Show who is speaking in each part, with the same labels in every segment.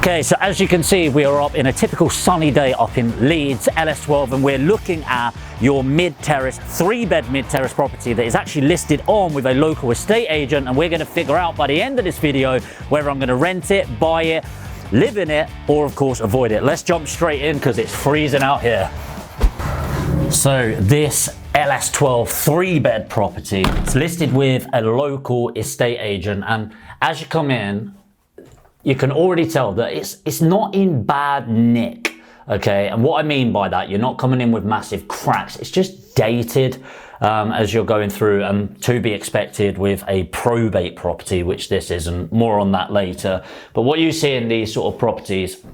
Speaker 1: Okay, so as you can see, we are up in a typical sunny day up in Leeds, LS12, and we're looking at your mid-terrace, 3-bed mid-terrace property that is actually listed on with a local estate agent, and we're going to figure out by the end of this video whether I'm going to rent it, buy it, live in it, or of course avoid it. Let's jump straight in because it's freezing out here. So this LS12 3-bed property, it's listed with a local estate agent, and as you come in, you can already tell that it's not in bad nick, okay? And what I mean by that, you're not coming in with massive cracks. It's just dated as you're going through, and to be expected with a probate property, which this isn't. More on that later. But what you see in these sort of properties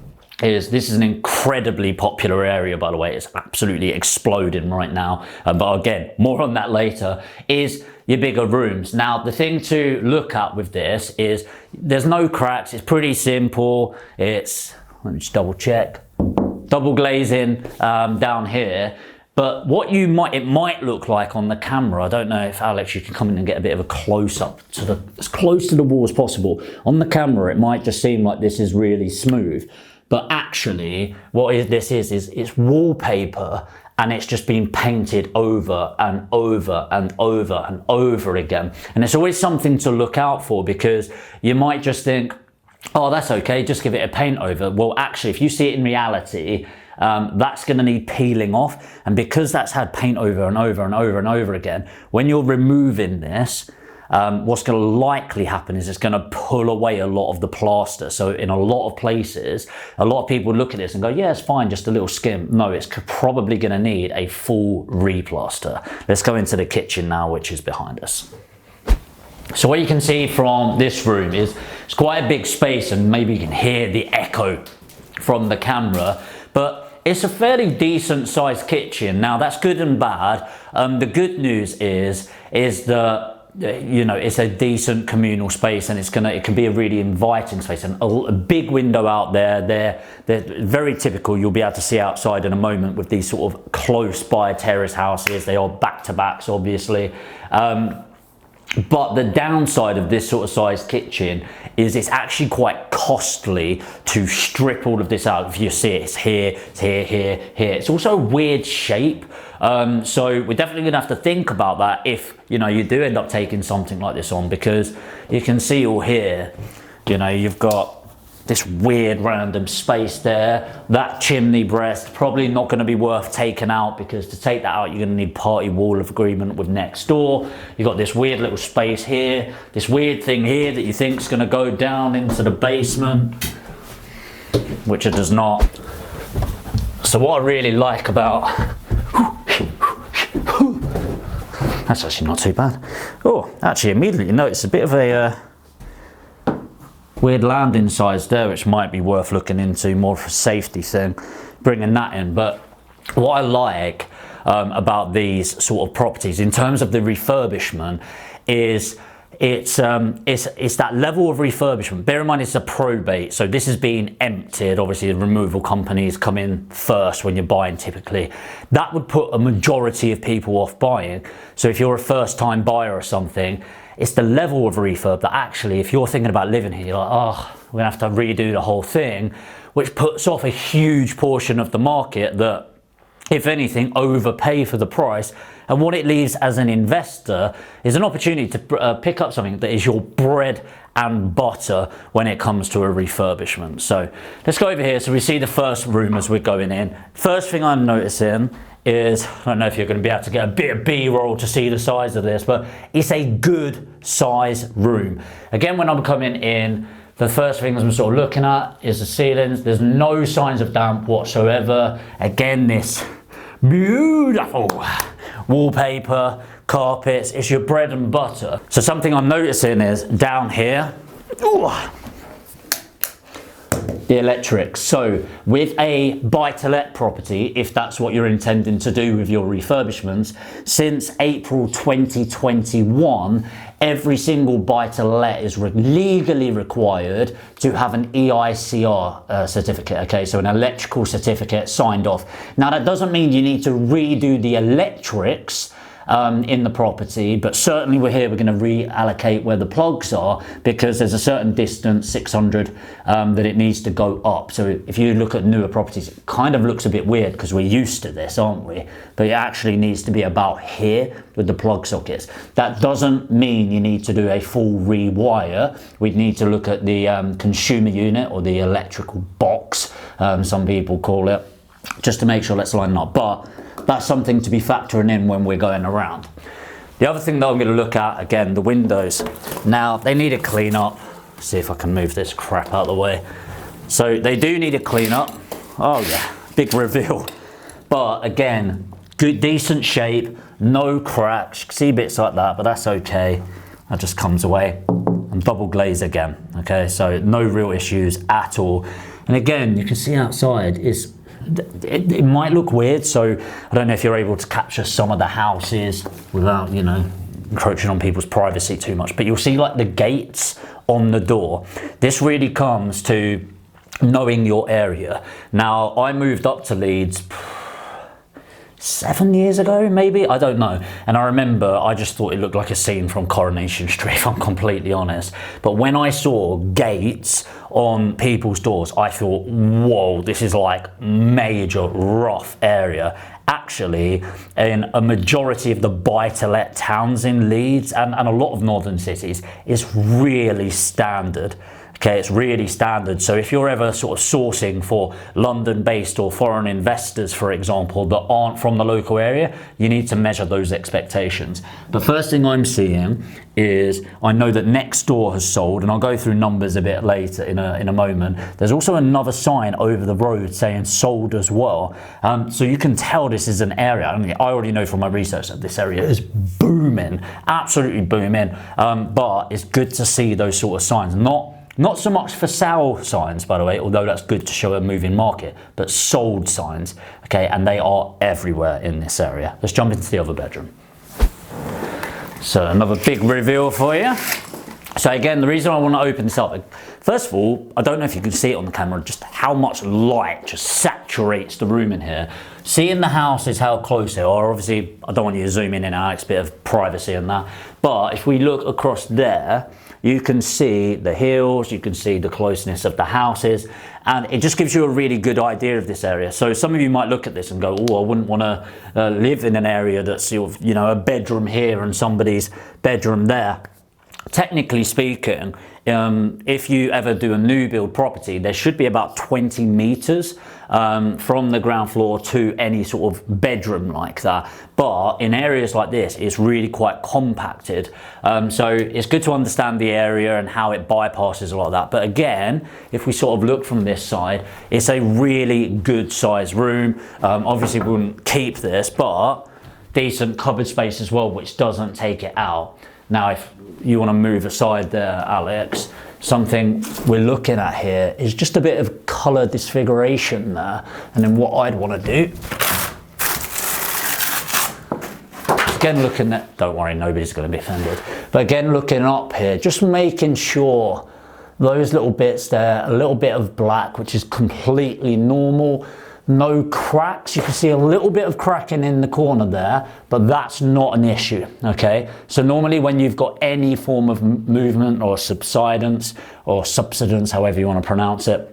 Speaker 1: is this is an incredibly popular area, by the way. It's absolutely exploding right now. But again, more on that later, is your bigger rooms. Now, the thing to look at with this is there's no cracks. It's pretty simple. It's, let me just double check, double glazing down here. But what it might look like on the camera, I don't know if Alex, you can come in and get a bit of a close-up to as close to the wall as possible. On the camera, it might just seem like this is really smooth. But actually, this is it's wallpaper, and it's just been painted over and over and over and over again. And it's always something to look out for, because you might just think, oh, that's okay, just give it a paint over. Well, actually, if you see it in reality, that's going to need peeling off. And because that's had paint over and over and over and over again, when you're removing this, what's going to likely happen is it's going to pull away a lot of the plaster. So in a lot of places, a lot of people look at this and go, yeah, it's fine, just a little skim. No, it's probably going to need a full replaster. Let's go into the kitchen now, which is behind us. So what you can see from this room is it's quite a big space, and maybe you can hear the echo from the camera, but it's a fairly decent sized kitchen. Now that's good and bad. The good news is that, you know, it's a decent communal space, and it can be a really inviting space, and a big window out there. They're very typical. You'll be able to see outside in a moment with these sort of close by terrace houses. They are back to backs, obviously. But the downside of this sort of sized kitchen is it's actually quite costly to strip all of this out. If you see it, it's here, it's here, here, here. It's also a weird shape. So we're definitely gonna have to think about that if, you know, you do end up taking something like this on, because you can see all here, you know, you've got this weird random space there. That chimney breast, probably not going to be worth taking out, because to take that out, you're going to need party wall of agreement with next door. You've got this weird little space here, this weird thing here that you think is going to go down into the basement, which it does not. So what I really like about, that's actually not too bad. Oh, actually immediately notice a bit of a weird landing size there, which might be worth looking into, more for a safety thing, bringing that in. But what I like about these sort of properties in terms of the refurbishment is it's that level of refurbishment. Bear in mind it's a probate, so this is being emptied. Obviously the removal companies come in first when you're buying typically. That would put a majority of people off buying. So if you're a first time buyer or something, it's the level of refurb that actually, if you're thinking about living here, you're like, oh, we're gonna have to redo the whole thing, which puts off a huge portion of the market that, if anything, overpay for the price. And what it leaves as an investor is an opportunity to pick up something that is your bread and butter when it comes to a refurbishment. So let's go over here. So we see the first room as we're going in. First thing I'm noticing is, I don't know if you're going to be able to get a bit of B-roll to see the size of this, but it's a good size room. Again, when I'm coming in, the first things I'm sort of looking at is the ceilings. There's no signs of damp whatsoever. Again, this beautiful wallpaper, carpets, it's your bread and butter. So something I'm noticing is down here, ooh, the electrics. So with a buy-to-let property, if that's what you're intending to do with your refurbishments, since April 2021, every single buy-to-let is legally required to have an EICR certificate, okay, so an electrical certificate signed off. Now that doesn't mean you need to redo the electrics in the property, but certainly we're going to reallocate where the plugs are, because there's a certain distance, 600, that it needs to go up. So if you look at newer properties, it kind of looks a bit weird because we're used to this, aren't we? But it actually needs to be about here with the plug sockets. That doesn't mean you need to do a full rewire. We'd need to look at the consumer unit, or the electrical box, some people call it, just to make sure that's lining up. But that's something to be factoring in when we're going around. The other thing that I'm going to look at, again, the windows. Now, they need a clean up. See if I can move this crap out of the way. So they do need a clean up. Oh yeah, big reveal. But again, good, decent shape, no cracks. You can see bits like that, but that's okay. That just comes away. And double glaze again, okay? So no real issues at all. And again, you can see outside is, it might look weird, so I don't know if you're able to capture some of the houses without, you know, encroaching on people's privacy too much, but you'll see like the gates on the door. This really comes to knowing your area. Now, I moved up to Leeds 7 years ago, maybe, I don't know. And I remember I just thought it looked like a scene from Coronation Street, if I'm completely honest. But when I saw gates on people's doors, I thought, whoa, this is like major rough area. Actually, in a majority of the buy-to-let towns in Leeds and a lot of northern cities, it's really standard. Okay, it's really standard. So if you're ever sort of sourcing for London-based or foreign investors, for example, that aren't from the local area, you need to measure those expectations. The first thing I'm seeing is, I know that next door has sold, and I'll go through numbers a bit later in a moment. There's also another sign over the road saying sold as well. So you can tell this is an area. I mean, I already know from my research that this area is booming, absolutely booming. But it's good to see those sort of signs. Not so much for sale signs, by the way, although that's good to show a moving market, but sold signs, okay, and they are everywhere in this area. Let's jump into the other bedroom. So another big reveal for you. So again, the reason I want to open this up, first of all, I don't know if you can see it on the camera, just how much light just saturates the room in here. Seeing the house is how close they are. Obviously, I don't want you to zoom in and out, it's a bit of privacy and that. But if we look across there, you can see the hills, you can see the closeness of the houses, and it just gives you a really good idea of this area. So some of you might look at this and go, oh, I wouldn't want to live in an area that's sort of, you know, a bedroom here and somebody's bedroom there. Technically speaking, if you ever do a new build property, there should be about 20 meters from the ground floor to any sort of bedroom like that. But in areas like this, it's really quite compacted. So it's good to understand the area and how it bypasses a lot of that. But again, if we sort of look from this side, it's a really good sized room. Obviously we wouldn't keep this, but decent cupboard space as well, which doesn't take it out. Now, if you want to move aside there, Alex, something we're looking at here is just a bit of colour disfiguration there. And then what I'd want to do, again looking at, don't worry, nobody's going to be offended, but again looking up here, just making sure those little bits there, a little bit of black, which is completely normal. No cracks. You can see a little bit of cracking in the corner there, but that's not an issue, okay? So normally when you've got any form of movement or subsidence, however you want to pronounce it,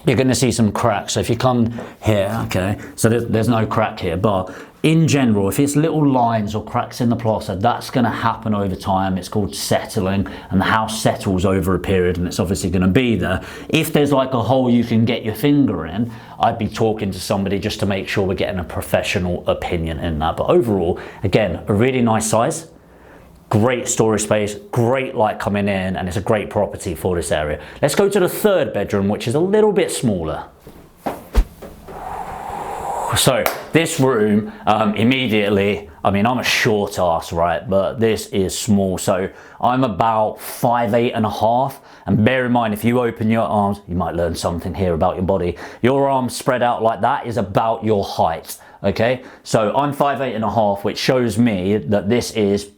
Speaker 1: you're going to see some cracks. So if you come here, okay, so there's no crack here, but in general, if it's little lines or cracks in the plaster, that's going to happen over time. It's called settling, and the house settles over a period, and it's obviously going to be there. If there's like a hole you can get your finger in, I'd be talking to somebody just to make sure we're getting a professional opinion in that. But overall, again, a really nice size, great storage space, great light coming in, and it's a great property for this area. Let's go to the third bedroom, which is a little bit smaller. So this room, immediately, I mean, I'm a short ass, right? But this is small. So I'm about 5'8½". And bear in mind, if you open your arms, you might learn something here about your body. Your arms spread out like that is about your height, okay? So I'm 5'8½", which shows me that this is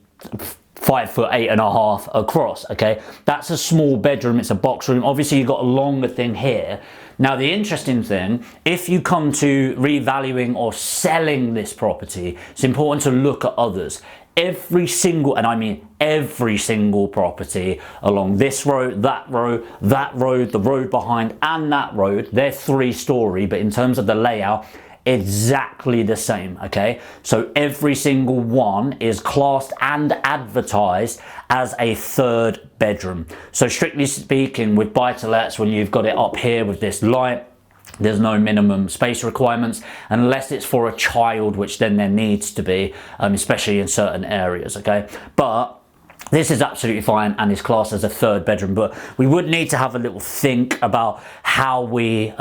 Speaker 1: 5'8½" across, okay? That's a small bedroom, it's a box room. Obviously you've got a longer thing here. Now the interesting thing, if you come to revaluing or selling this property, it's important to look at others. Every single, and I mean every single property along this road, that road, the road behind, and that road, they're 3-story, but in terms of the layout, exactly the same. Okay, so every single one is classed and advertised as a 3rd bedroom. So strictly speaking, with buy-to-lets, when you've got it up here with this light, there's no minimum space requirements unless it's for a child, which then there needs to be, especially in certain areas. Okay, but this is absolutely fine and is classed as a 3rd bedroom, but we would need to have a little think about how we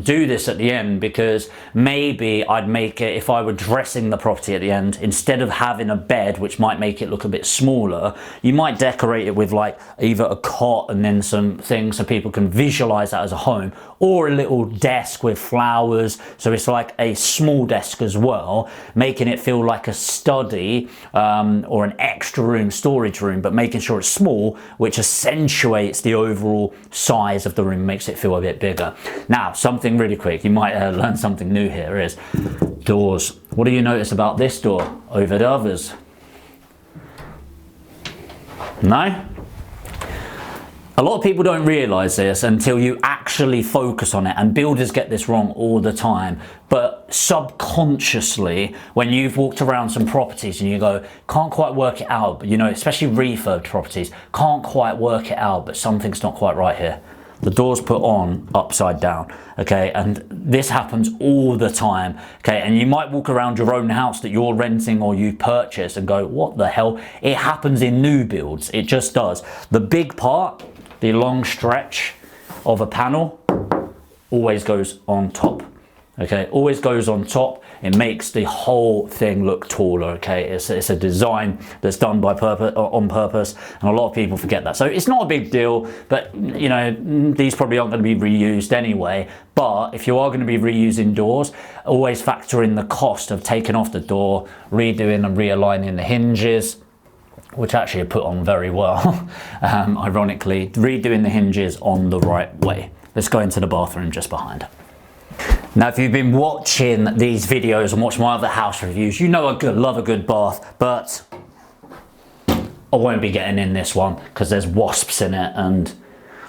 Speaker 1: do this at the end, because maybe I'd make it, if I were dressing the property at the end, instead of having a bed, which might make it look a bit smaller, you might decorate it with like either a cot and then some things so people can visualize that as a home, or a little desk with flowers, so it's like a small desk as well, making it feel like a study or an extra room, storage room, but making sure it's small, which accentuates the overall size of the room, makes it feel a bit bigger. Now, something really quick, you might learn something new here, is doors. What do you notice about this door over the others? No? A lot of people don't realise this until you actually focus on it, and builders get this wrong all the time. But subconsciously, when you've walked around some properties and you go, can't quite work it out, but you know, especially refurbed properties, can't quite work it out, but something's not quite right here. The door's put on upside down, okay? And this happens all the time, okay? And you might walk around your own house that you're renting or you purchase and go, what the hell? It happens in new builds, it just does. The big part, the long stretch of a panel, always goes on top. Okay, always goes on top. It makes the whole thing look taller. Okay, it's a design that's done by purpose, on purpose, and a lot of people forget that. So it's not a big deal, but you know, these probably aren't going to be reused anyway. But if you are going to be reusing doors, always factor in the cost of taking off the door, redoing and realigning the hinges, which actually are put on very well, ironically, redoing the hinges on the right way. Let's go into the bathroom just behind. Now, if you've been watching these videos and watched my other house reviews, you know I love a good bath, but I won't be getting in this one because there's wasps in it, and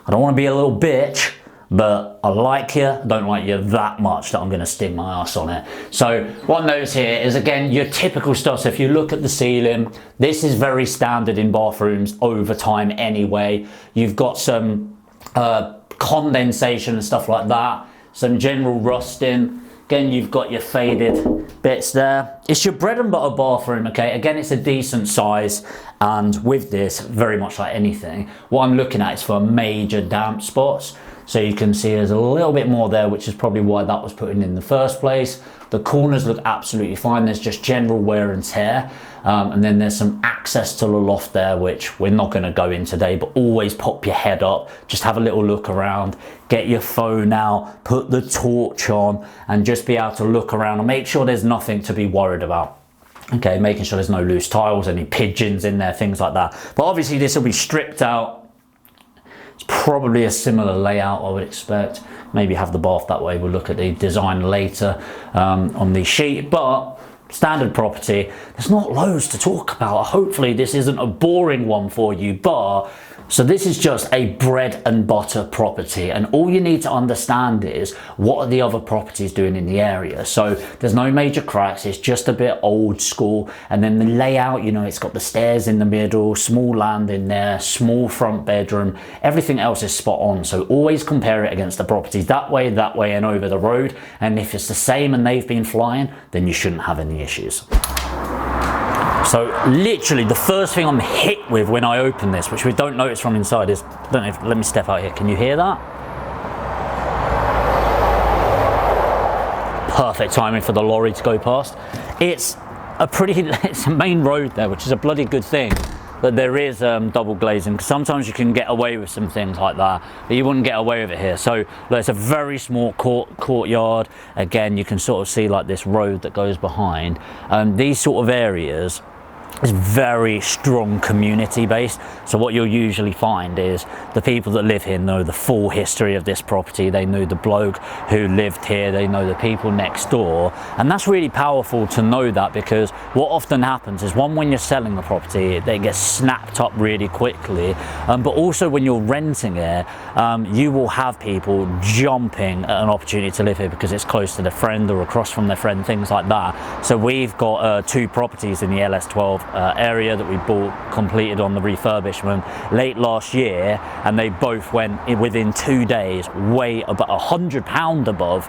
Speaker 1: I don't want to be a little bitch, but I like you, I don't like you that much that I'm going to stick my ass on it. So what I notice here is, again, your typical stuff. So if you look at the ceiling, this is very standard in bathrooms over time anyway. You've got some condensation and stuff like that, some general rusting. Again, you've got your faded bits there. It's your bread and butter bathroom, okay? Again, it's a decent size, and with this, very much like anything, what I'm looking at is for major damp spots. So you can see there's a little bit more there, which is probably why that was put in the first place. The corners look absolutely fine. There's just general wear and tear. And then there's some access to the loft there, which we're not going to go in today, but always pop your head up, just have a little look around, get your phone out, put the torch on, and just be able to look around and make sure there's nothing to be worried about. Okay, making sure there's no loose tiles, any pigeons in there, things like that. But obviously this will be stripped out. It's probably a similar layout, I would expect. Maybe have the bath that way. We'll look at the design later on the sheet, but standard property. There's not loads to talk about. Hopefully this isn't a boring one for you, but so this is just a bread and butter property, and all you need to understand is what are the other properties doing in the area. So there's no major cracks, it's just a bit old school, and then the layout, you know, it's got the stairs in the middle, small landing there, small front bedroom, everything else is spot on. So always compare it against the properties that way, and over the road, and if it's the same and they've been flying, then you shouldn't have any issues. So literally the first thing I'm hit with when I open this, which we don't notice from inside, is, I don't know if, let me step out here, can you hear that? Perfect timing for the lorry to go past. It's a main road there, which is a bloody good thing, that there is double glazing, because sometimes you can get away with some things like that, but you wouldn't get away with it here. So there's a very small courtyard. Again, you can sort of see like this road that goes behind. These sort of areas It's very strong community based. So what you'll usually find is the people that live here know the full history of this property. They know the bloke who lived here, they know the people next door, and that's really powerful to know that, because what often happens is, one, when you're selling the property, they get snapped up really quickly, but also when you're renting it, you will have people jumping at an opportunity to live here because it's close to their friend or across from their friend, things like that. So we've got 2 properties in the LS12 area that we bought, completed on the refurbishment late last year, and they both went within 2 days way about £100 above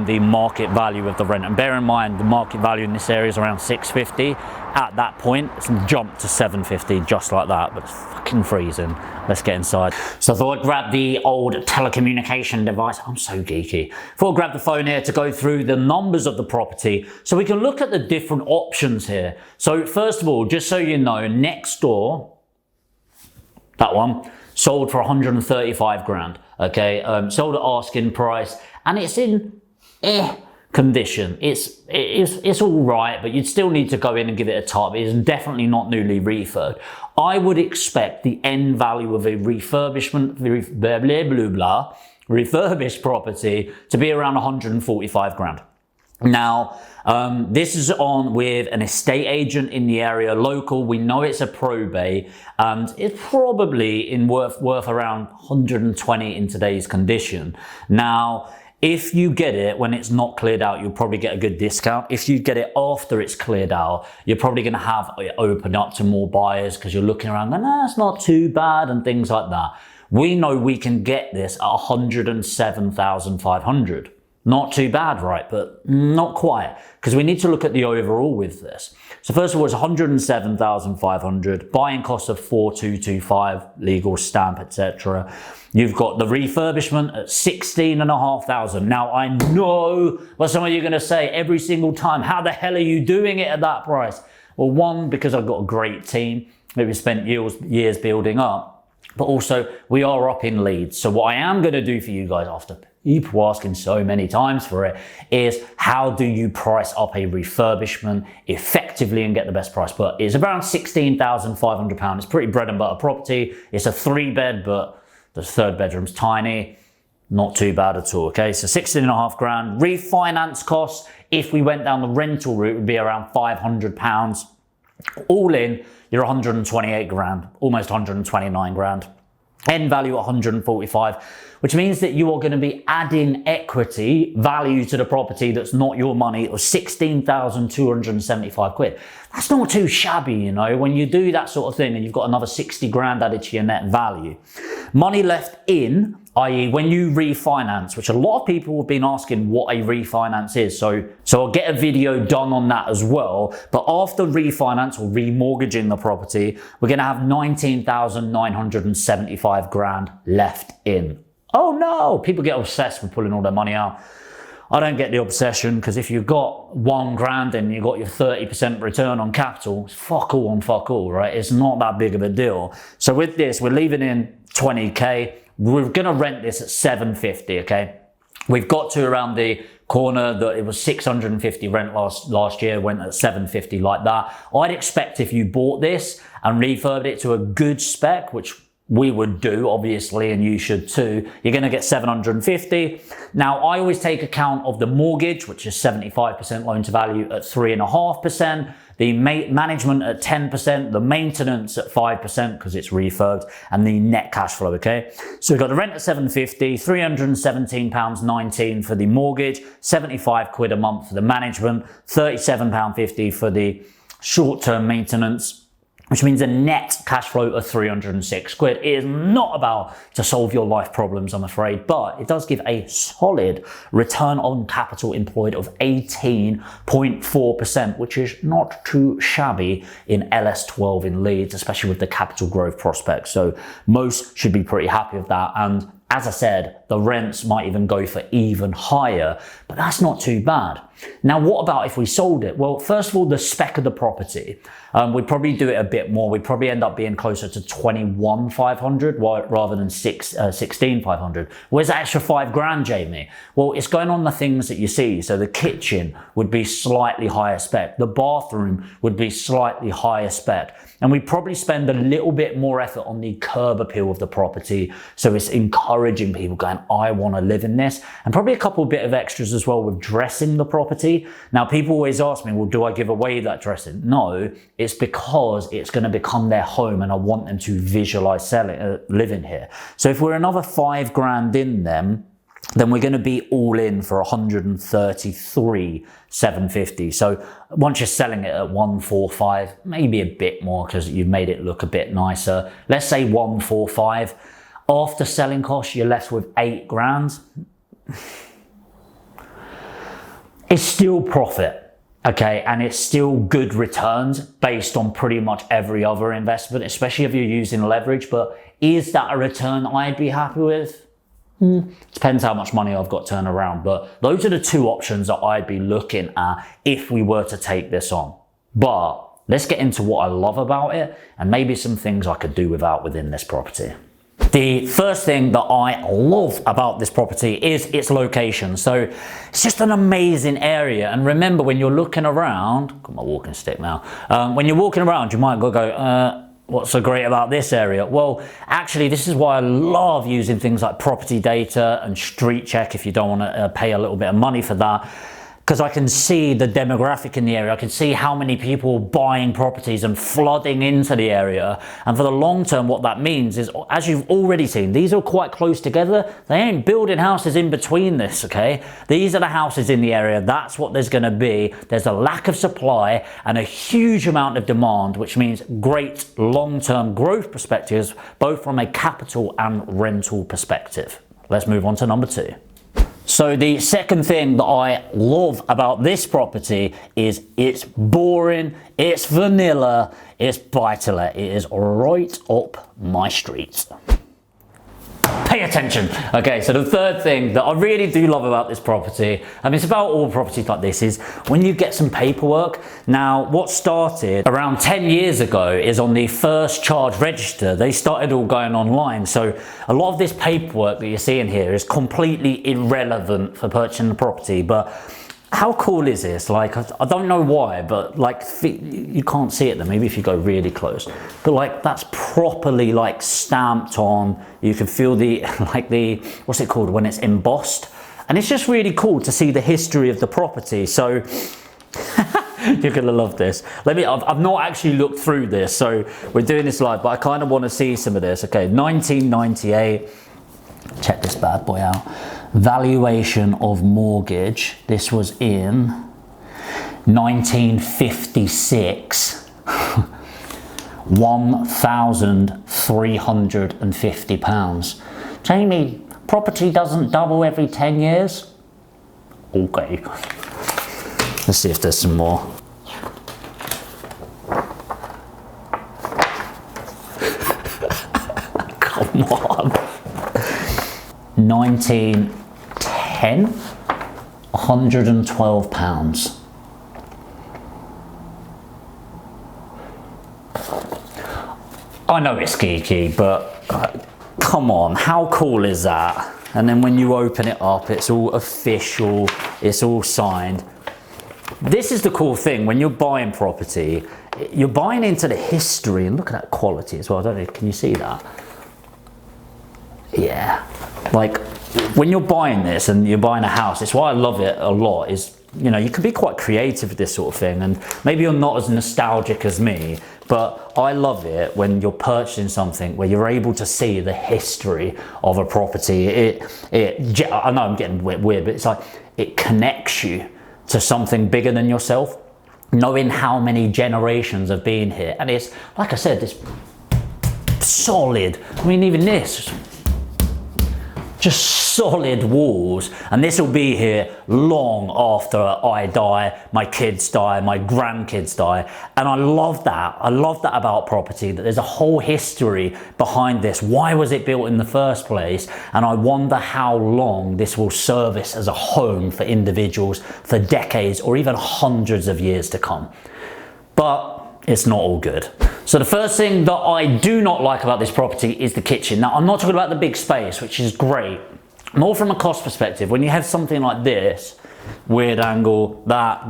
Speaker 1: the market value of the rent. And bear in mind, the market value in this area is around 650. At that point, it's jumped to 750 just like that, but it's fucking freezing. Let's get inside. So I thought I'd grab the old telecommunication device. I'm so geeky. Thought I'd grab the phone here to go through the numbers of the property so we can look at the different options here. So first of all, just so you know, next door, that one, sold for 135 grand. Okay, sold at asking price, and it's in condition. It's all right, but you'd still need to go in and give it a top. It's definitely not newly refurbed. I would expect the end value of a refurbished property to be around 145 grand. Now, this is on with an estate agent in the area, local. We know it's a probate, and it's probably worth around 120 in today's condition. Now, if you get it when it's not cleared out, you'll probably get a good discount. If you get it after it's cleared out, you're probably going to have it open up to more buyers, because you're looking around going, nah, it's not too bad, and things like that. We know we can get this at 107,500. Not too bad, right? But not quite, because we need to look at the overall with this. So first of all, it's 107,500, buying cost of 4,225, legal stamp, etc. You've got the refurbishment at 16,500. Now, I know what some of you are going to say every single time, how the hell are you doing it at that price? Well, one, because I've got a great team that we spent years building up, but also we are up in Leeds. So what I am going to do for you guys, after people asking so many times for it, is how do you price up a refurbishment effectively and get the best price? But it's around £16,500. It's pretty bread and butter property. It's a 3-bed, but the 3rd bedroom's tiny. Not too bad at all. Okay, so 16.5 grand. Refinance costs, if we went down the rental route, would be around £500. All in, you're 128 grand, almost 129 grand. End value 145, which means that you are going to be adding equity value to the property that's not your money, or 16,275 quid. That's not too shabby, you know, when you do that sort of thing and you've got another 60 grand added to your net value. Money left in, i.e. when you refinance, which a lot of people have been asking what a refinance is. So I'll get a video done on that as well. But after refinance or remortgaging the property, we're going to have 19,975 grand left in. Oh no, people get obsessed with pulling all their money out. I don't get the obsession, because if you've got 1 grand and you've got your 30% return on capital, it's fuck all on fuck all, right? It's not that big of a deal. So with this, we're leaving in 20k. We're going to rent this at 750, okay? We've got to around the corner that it was 650 rent last year, went at 750 like that. I'd expect if you bought this and refurbed it to a good spec, which we would do, obviously, and you should too, you're going to get 750. Now, I always take account of the mortgage, which is 75% loan to value at 3.5%, the management at 10%, the maintenance at 5% because it's refurbed, and the net cash flow, okay? So we've got the rent at 750, £317.19 for the mortgage, 75 quid a month for the management, £37.50 for the short-term maintenance, which means a net cash flow of 306 quid. It is not about to solve your life problems, I'm afraid, but it does give a solid return on capital employed of 18.4%, which is not too shabby in LS12 in Leeds, especially with the capital growth prospects. So most should be pretty happy with that. And as I said, the rents might even go for even higher, but that's not too bad. Now, what about if we sold it? Well, first of all, the spec of the property. We'd probably do it a bit more. We'd probably end up being closer to 21,500 rather than 16,500. Where's that extra $5,000, Jamie? Well, it's going on the things that you see. So the kitchen would be slightly higher spec. The bathroom would be slightly higher spec. And we'd probably spend a little bit more effort on the curb appeal of the property. So it's encouraging people going, I want to live in this. And probably a couple bit of extras as well with dressing the property. Now, people always ask me, well, do I give away that dressing? No, it's because it's going to become their home and I want them to visualize living here. So if we're another $5,000 in them, then we're going to be all in for 133,750. So once you're selling it at 145, maybe a bit more because you've made it look a bit nicer. Let's say 145. After selling costs, you're left with $8,000. It's still profit, okay? And it's still good returns based on pretty much every other investment, especially if you're using leverage. But is that a return I'd be happy with? Depends how much money I've got turned around, but those are the two options that I'd be looking at if we were to take this on. But let's get into what I love about it and maybe some things I could do without within this property. The first thing that I love about this property is its location. So it's just an amazing area. And remember, when you're looking around, got my walking stick now. When you're walking around, you might go, what's so great about this area? Well, actually, this is why I love using things like property data and street check if you don't want to pay a little bit of money for that. Because I can see the demographic in the area. I can see how many people buying properties and flooding into the area. And for the long term, what that means is, as you've already seen, these are quite close together. They ain't building houses in between this, okay? These are the houses in the area. That's what there's going to be. There's a lack of supply and a huge amount of demand, which means great long-term growth perspectives, both from a capital and rental perspective. Let's move on to number 2. So the second thing that I love about this property is it's boring, it's vanilla, it's buy-to-let. It is right up my street. Pay attention. Okay, so the third thing that I really do love about this property, I mean, it's about all properties like this, is when you get some paperwork. Now, what started around 10 years ago is on the first charge register, they started all going online. So a lot of this paperwork that you're seeing here is completely irrelevant for purchasing the property. But how cool is this? Like, I don't know why, but like, you can't see it then, maybe if you go really close. But like, that's properly like stamped on. You can feel the, like the, what's it called when it's embossed? And it's just really cool to see the history of the property. So you're gonna love this. I've not actually looked through this, so we're doing this live, but I kind of want to see some of this. Okay, 1998. Check this bad boy out. Valuation of mortgage. This was in 1956. £1,350. Jamie, property doesn't double every 10 years? Okay. Let's see if there's some more. Come on. 1910, £112. I know it's geeky, but come on, how cool is that? And then when you open it up, it's all official, it's all signed. This is the cool thing, when you're buying property, you're buying into the history, and look at that quality as well. I don't know, can you see that? Yeah, like when you're buying this and you're buying a house, it's why I love it a lot, is, you know, you can be quite creative with this sort of thing, and maybe you're not as nostalgic as me, but I love it when you're purchasing something where you're able to see the history of a property. I know I'm getting weird, but it's like it connects you to something bigger than yourself, knowing how many generations have been here. And it's, like I said, it's solid. I mean, even this, just solid walls, and this will be here long after I die, my kids die, my grandkids die. And I love that. I love that about property, that there's a whole history behind this. Why was it built in the first place? And I wonder how long this will service as a home for individuals for decades or even hundreds of years to come. But it's not all good. So the first thing that I do not like about this property is the kitchen. Now, I'm not talking about the big space, which is great. More from a cost perspective, when you have something like this, weird angle, that.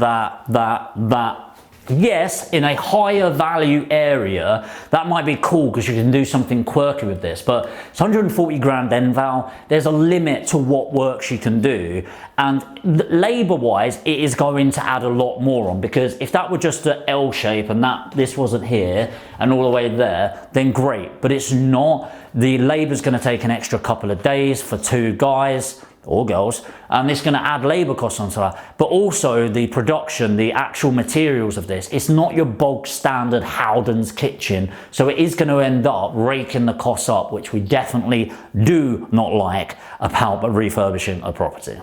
Speaker 1: Yes, in a higher value area, that might be cool because you can do something quirky with this, but it's 140 grand end val. There's a limit to what works you can do. And labor wise, it is going to add a lot more on, because if that were just an L shape and this wasn't here and all the way there, then great, but it's not. The labor's going to take an extra couple of days for 2 guys or girls, and it's going to add labor costs onto that. But also the production, the actual materials of this, it's not your bog standard Howden's kitchen, so it is going to end up raking the costs up, which we definitely do not like about refurbishing a property.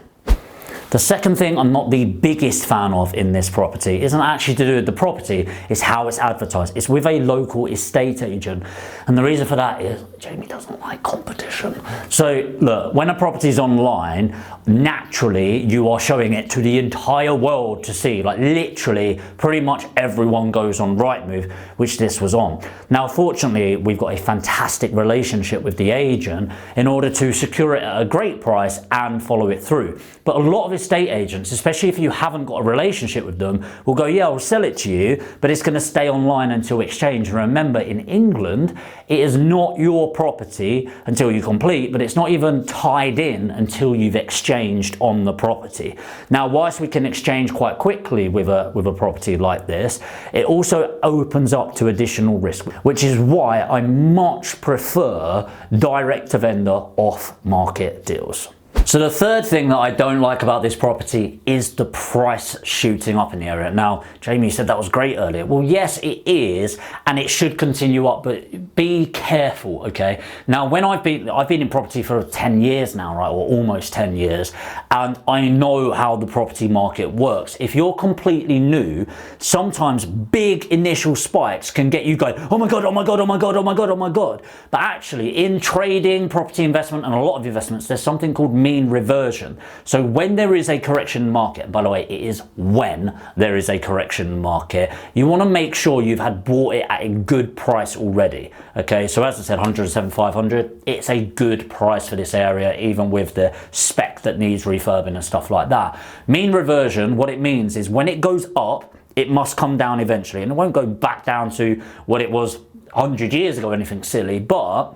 Speaker 1: The second thing I'm not the biggest fan of in this property isn't actually to do with the property, it's how it's advertised. It's with a local estate agent. And the reason for that is Jamie doesn't like competition. So look, when a property is online, naturally you are showing it to the entire world to see. Like literally pretty much everyone goes on Rightmove, which this was on. Now fortunately we've got a fantastic relationship with the agent in order to secure it at a great price and follow it through. But a lot of estate agents, especially if you haven't got a relationship with them, will go, yeah, I'll sell it to you, but it's going to stay online until exchange. And remember, in England, it is not your property until you complete, but it's not even tied in until you've exchanged on the property. Now, whilst we can exchange quite quickly with a property like this, it also opens up to additional risk, which is why I much prefer direct to vendor off-market deals. So the third thing that I don't like about this property is the price shooting up in the area. Now, Jamie said that was great earlier. Well, yes, it is, and it should continue up, but be careful, okay? Now, when I've been in property for 10 years now, right, or almost 10 years, and I know how the property market works. If you're completely new, sometimes big initial spikes can get you going, oh my God, oh my God, oh my God, oh my God, oh my God. But actually, in trading, property investment, and a lot of investments, there's something called mean reversion. So when there is a correction market, and by the way, it is when there is a correction market, you want to make sure you've had bought it at a good price already. Okay, so as I said, 107,500, it's a good price for this area, even with the spec that needs refurbing and stuff like that. Mean reversion, what it means is when it goes up, it must come down eventually, and it won't go back down to what it was 100 years ago or anything silly, but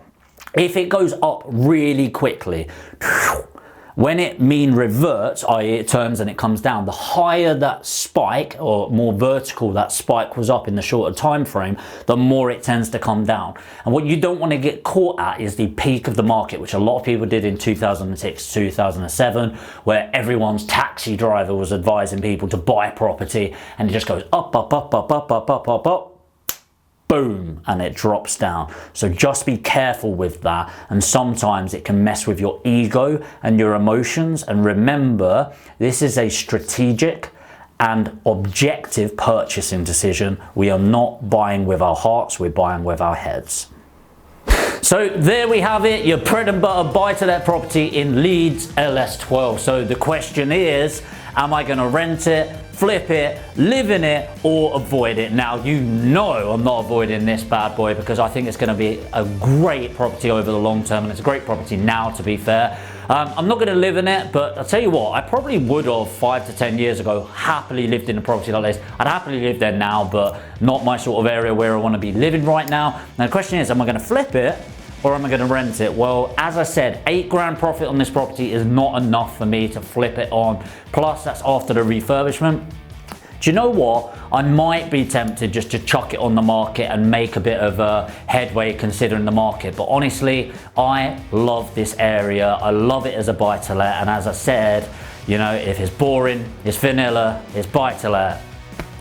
Speaker 1: if it goes up really quickly, when it mean reverts, i.e. it turns and it comes down, the higher that spike, or more vertical that spike was up in the shorter time frame, the more it tends to come down. And what you don't want to get caught at is the peak of the market, which a lot of people did in 2006, 2007, where everyone's taxi driver was advising people to buy property, and it just goes up, up, up, up, up, up, up, up, up. Boom, and it drops down. So just be careful with that, and sometimes it can mess with your ego and your emotions. And remember, this is a strategic and objective purchasing decision. We are not buying with our hearts, we're buying with our heads. So there we have it, your bread and butter buy-to-let property in Leeds LS12. So the question is, am I going to rent it, flip it, live in it, or avoid it? Now, you know I'm not avoiding this bad boy, because I think it's going to be a great property over the long term, and it's a great property now, to be fair. I'm not going to live in it, but I'll tell you what, I probably would have 5 to 10 years ago happily lived in a property like this. I'd happily live there now, but not my sort of area where I want to be living right now. Now the question is, am I going to flip it, or am I going to rent it? Well, as I said, 8 grand profit on this property is not enough for me to flip it on. Plus, that's after the refurbishment. Do you know what? I might be tempted just to chuck it on the market and make a bit of a headway considering the market. But honestly, I love this area. I love it as a buy-to-let. And as I said, you know, if it's boring, it's vanilla, it's buy-to-let,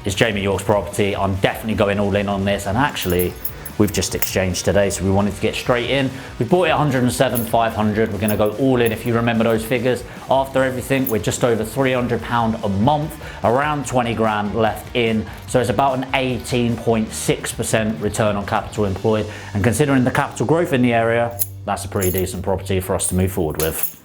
Speaker 1: it's Jamie York's property, I'm definitely going all in on this. And actually, we've just exchanged today, so we wanted to get straight in. We bought it 107,500. We're going to go all in. If you remember those figures, after everything, we're just over £300 a month, around 20 grand left in. So it's about an 18.6% return on capital employed. And considering the capital growth in the area, that's a pretty decent property for us to move forward with.